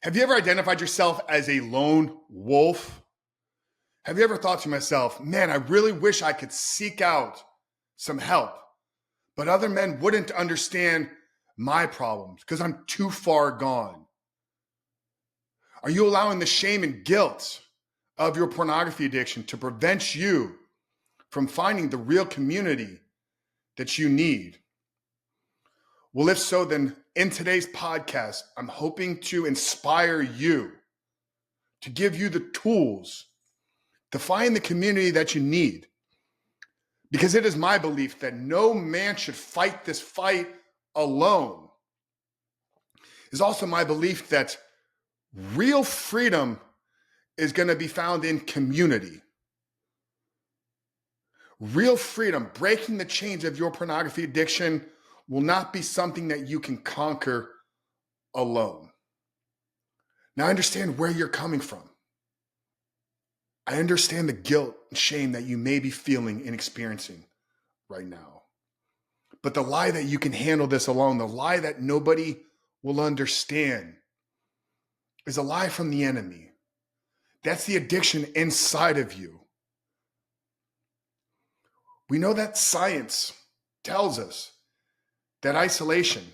Have you ever identified yourself as a lone wolf? Have you ever thought to myself, man, I really wish I could seek out some help, but other men wouldn't understand my problems because I'm too far gone? Are you allowing the shame and guilt of your pornography addiction to prevent you from finding the real community that you need? Well, if so, then in today's podcast, I'm hoping to inspire you, to give you the tools to find the community that you need. Because it is my belief that no man should fight this fight alone. It's also my belief that real freedom is going to be found in community. Real freedom, breaking the chains of your pornography addiction, will not be something that you can conquer alone. Now, I understand where you're coming from. I understand the guilt and shame that you may be feeling and experiencing right now. But the lie that you can handle this alone, the lie that nobody will understand, is a lie from the enemy. That's the addiction inside of you. We know that science tells us that isolation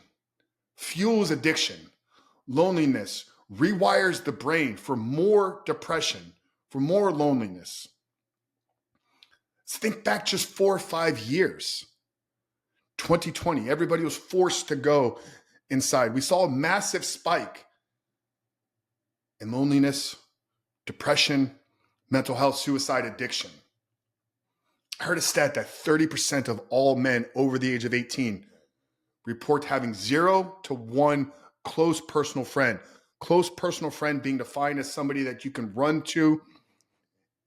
fuels addiction, loneliness rewires the brain for more depression, for more loneliness. Let's think back just 4 or 5 years. 2020, everybody was forced to go inside. We saw a massive spike in loneliness, depression, mental health, suicide, addiction. I heard a stat that 30% of all men over the age of 18 report having 0 to 1 close personal friend. Close personal friend being defined as somebody that you can run to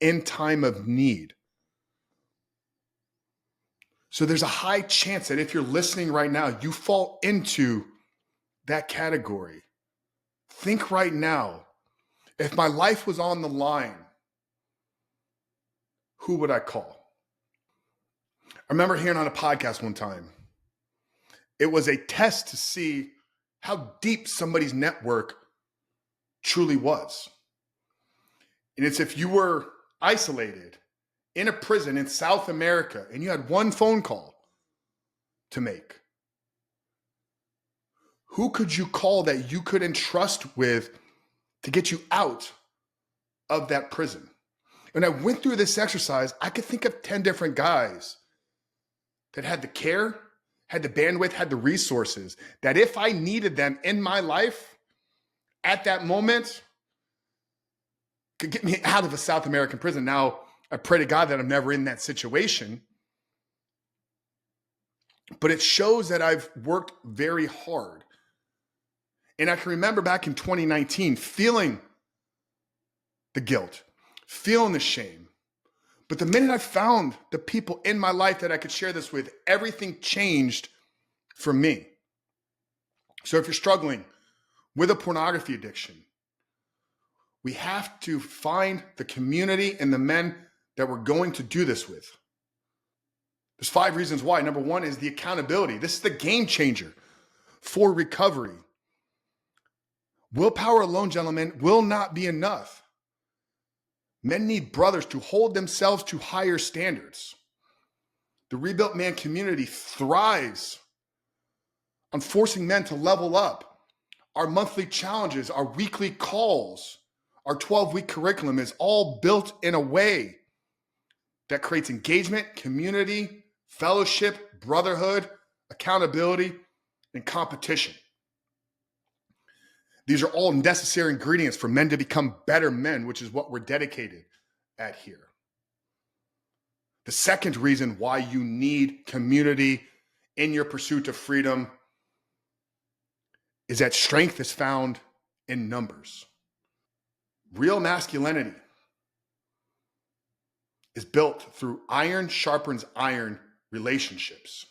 in time of need. So there's a high chance that if you're listening right now, you fall into that category. Think right now, if my life was on the line, who would I call? I remember hearing on a podcast one time, it was a test to see how deep somebody's network truly was. And it's if you were isolated in a prison in South America and you had one phone call to make, who could you call that you could entrust with to get you out of that prison? When I went through this exercise, I could think of 10 different guys that had the care, had the bandwidth, had the resources, that if I needed them in my life at that moment, could get me out of a South American prison. Now, I pray to God that I'm never in that situation, but it shows that I've worked very hard. And I can remember back in 2019 feeling the guilt, feeling the shame. But the minute I found the people in my life that I could share this with, everything changed for me. So if you're struggling with a pornography addiction, we have to find the community and the men that we're going to do this with. There's 5 reasons why. Number 1 is the accountability. This is the game changer for recovery. Willpower alone, gentlemen, will not be enough. Men need brothers to hold themselves to higher standards. The Rebuilt Man community thrives on forcing men to level up. Our monthly challenges, our weekly calls, our 12-week curriculum is all built in a way that creates engagement, community, fellowship, brotherhood, accountability, and competition. These are all necessary ingredients for men to become better men, which is what we're dedicated at here. The second reason why you need community in your pursuit of freedom is that strength is found in numbers. Real masculinity is built through iron sharpens iron relationships.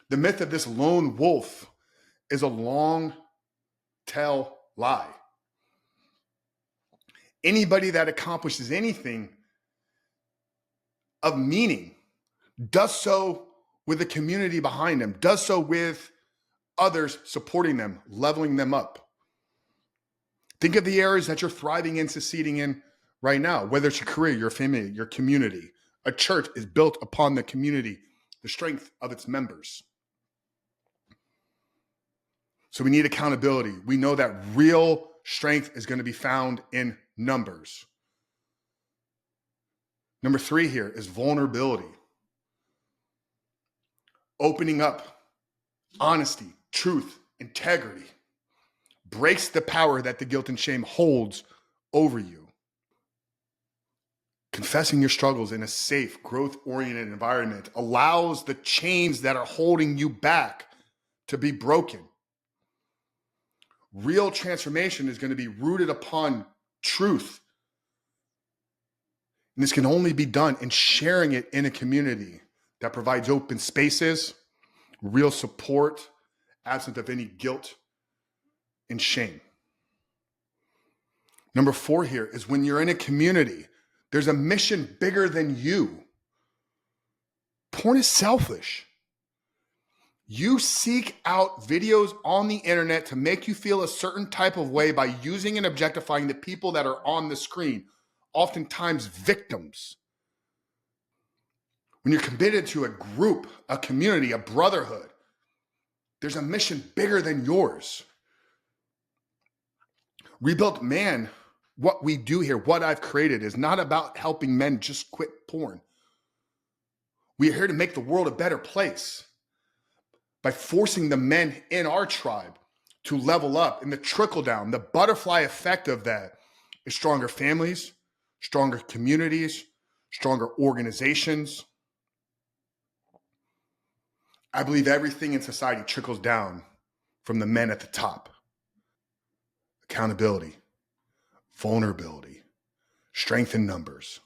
The myth of this lone wolf is a long tail lie. Anybody that accomplishes anything of meaning does so with a community behind them, does so with others supporting them, leveling them up. Think of the areas that you're thriving and succeeding in right now, whether it's your career, your family, your community. A church is built upon the community, the strength of its members. So we need accountability. We know that real strength is going to be found in numbers. Number 3 here is vulnerability. Opening up, honesty, truth, integrity breaks the power that the guilt and shame holds over you. Confessing your struggles in a safe, growth-oriented environment allows the chains that are holding you back to be broken. Real transformation is going to be rooted upon truth. And this can only be done in sharing it in a community that provides open spaces, real support, absent of any guilt and shame. Number 4 here is when you're in a community, there's a mission bigger than you. Porn is selfish. You seek out videos on the internet to make you feel a certain type of way by using and objectifying the people that are on the screen, oftentimes victims. When you're committed to a group, a community, a brotherhood, there's a mission bigger than yours. Rebuilt Man, what we do here, what I've created, is not about helping men just quit porn. We are here to make the world a better place by forcing the men in our tribe to level up. And the trickle down, the butterfly effect of that is stronger families, stronger communities, stronger organizations. I believe everything in society trickles down from the men at the top. Accountability, vulnerability, strength in numbers.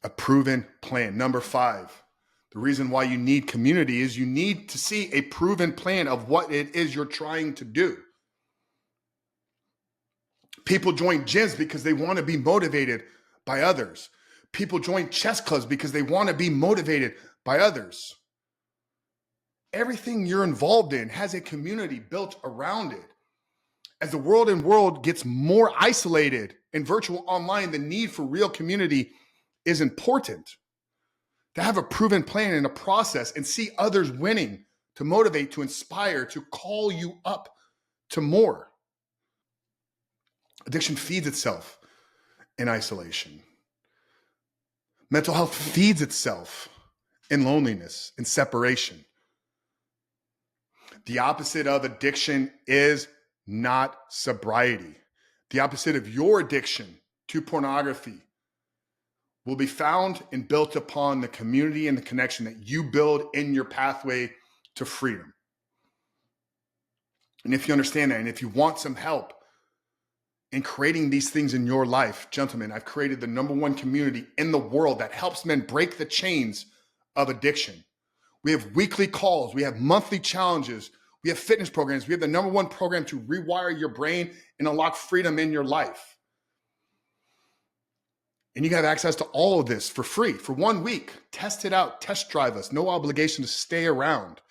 A proven plan. Number 5. The reason why you need community is you need to see a proven plan of what it is you're trying to do. People join gyms because they want to be motivated by others. People join chess clubs because they want to be motivated by others. Everything you're involved in has a community built around it. As the world gets more isolated and virtual online, the need for real community is important. To have a proven plan and a process and see others winning, to motivate, to inspire, to call you up to more. Addiction feeds itself in isolation. Mental health feeds itself in loneliness and separation. The opposite of addiction is not sobriety. The opposite of your addiction to pornography will be found and built upon the community and the connection that you build in your pathway to freedom. And if you understand that, and if you want some help in creating these things in your life, gentlemen, I've created the #1 community in the world that helps men break the chains of addiction. We have weekly calls. We have monthly challenges. We have fitness programs. We have the #1 program to rewire your brain and unlock freedom in your life. And you have access to all of this for free for 1 week. Test it out, test drive us, no obligation to stay around.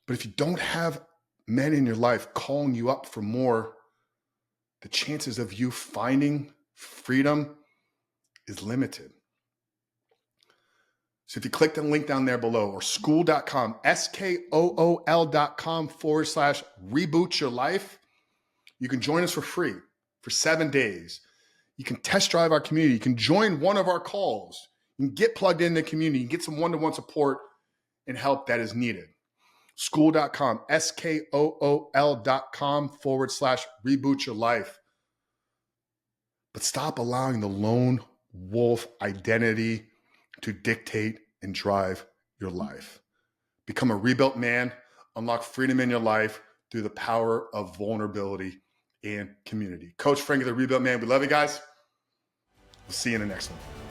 But if you don't have men in your life calling you up for more, the chances of you finding freedom is limited. So if you click the link down there below, or school.com, SKOOL.com/reboot your life, you can join us for free for 7 days. You can test drive our community. You can join one of our calls. You can get plugged in the community. You can get some one-to-one support and help that is needed. School.com, SKOOL.com/reboot your life. But stop allowing the lone wolf identity to dictate and drive your life. Become a rebuilt man. Unlock freedom in your life through the power of vulnerability and community. Coach Frank of the Rebuilt Man. We love you guys. We'll see you in the next one.